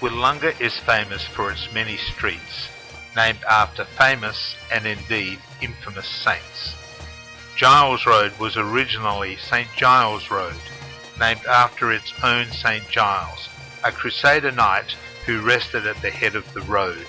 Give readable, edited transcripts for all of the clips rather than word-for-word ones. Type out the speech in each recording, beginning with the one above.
Willunga is famous for its many streets, named after famous and indeed infamous saints. Giles Road was originally St. Giles Road, named after its own St. Giles, a Crusader knight who rested at the head of the road.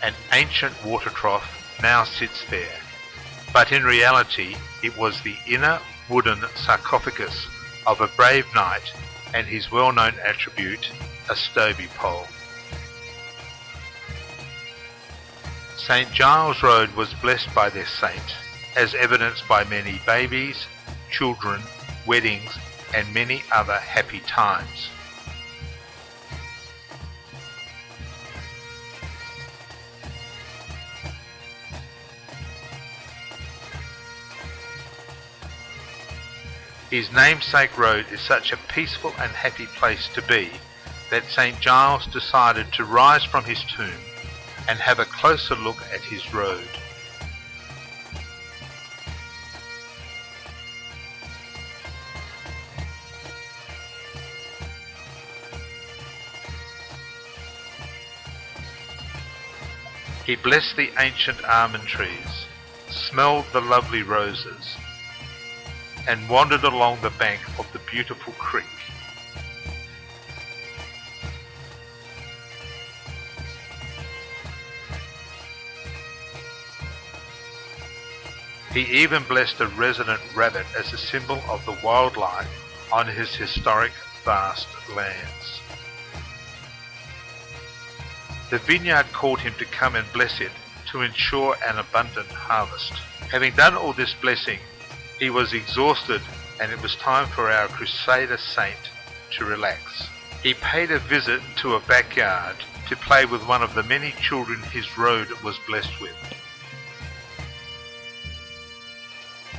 An ancient water trough now sits there, but in reality it was the inner wooden sarcophagus of a brave knight and his well-known attribute, a Stoby pole. St. Giles Road was blessed by this saint, as evidenced by many babies, children, weddings and many other happy times. His namesake road is such a peaceful and happy place to be that St. Giles decided to rise from his tomb and have a closer look at his road. He blessed the ancient almond trees, smelled the lovely roses, and wandered along the bank of the beautiful creek. He even blessed a resident rabbit as a symbol of the wildlife on his historic vast lands. The vineyard called him to come and bless it to ensure an abundant harvest. Having done all this blessing, he was exhausted and it was time for our Crusader saint to relax. He paid a visit to a backyard to play with one of the many children his road was blessed with.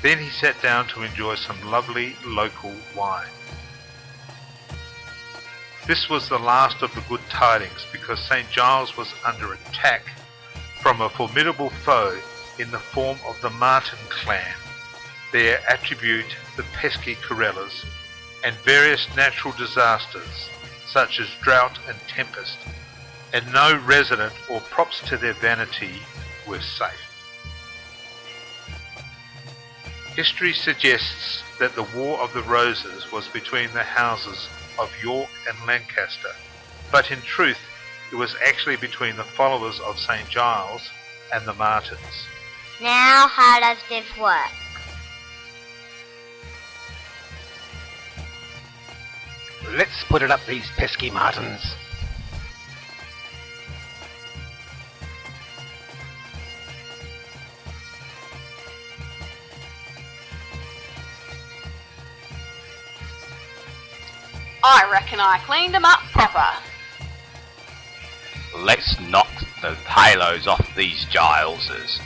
Then he sat down to enjoy some lovely local wine. This was the last of the good tidings because St. Giles was under attack from a formidable foe in the form of the Martin clan, their attribute the pesky Corellas, and various natural disasters such as drought and tempest, and no resident or props to their vanity were safe. History suggests that the War of the Roses was between the houses of York and Lancaster, but in truth it was actually between the followers of St. Giles and the Martins. Now how does this work? Let's put it up these pesky Martins. I reckon I cleaned them up proper. Let's knock the halos off these Gileses.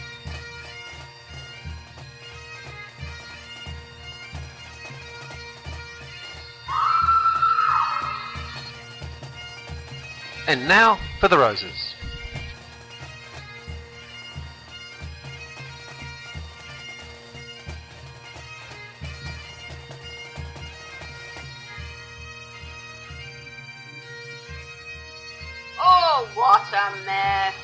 And now for the roses. Oh, what a mess.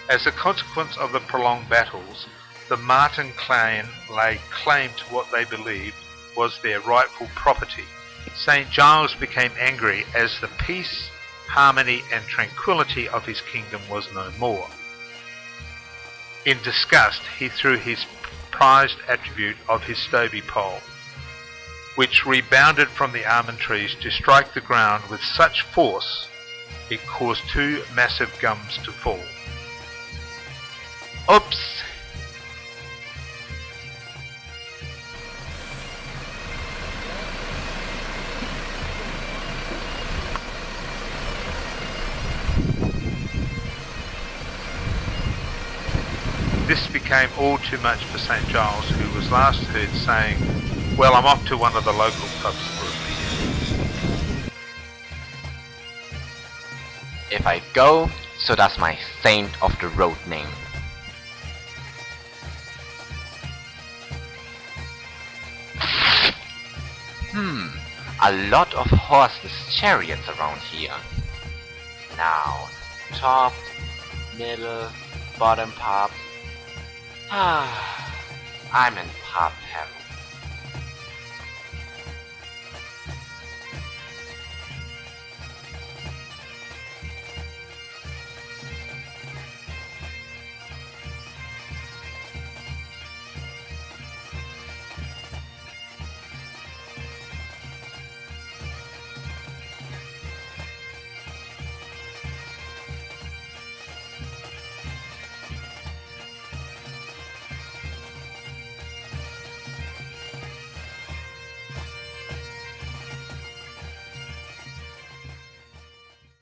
As a consequence of the prolonged battles, the Martin clan laid claim to what they believed was their rightful property. St. Giles became angry as the peace, harmony and tranquility of his kingdom was no more. In disgust, he threw his prized attribute of his Stoby pole, which rebounded from the almond trees to strike the ground with such force it caused two massive gums to fall. Oops! This became all too much for St. Giles, who was last heard saying, "Well, I'm off to one of the local pubs for a beer." If I go, so does my saint of the road name. A lot of horseless chariots around here. Now, top, middle, bottom pub. I'm in pub heaven.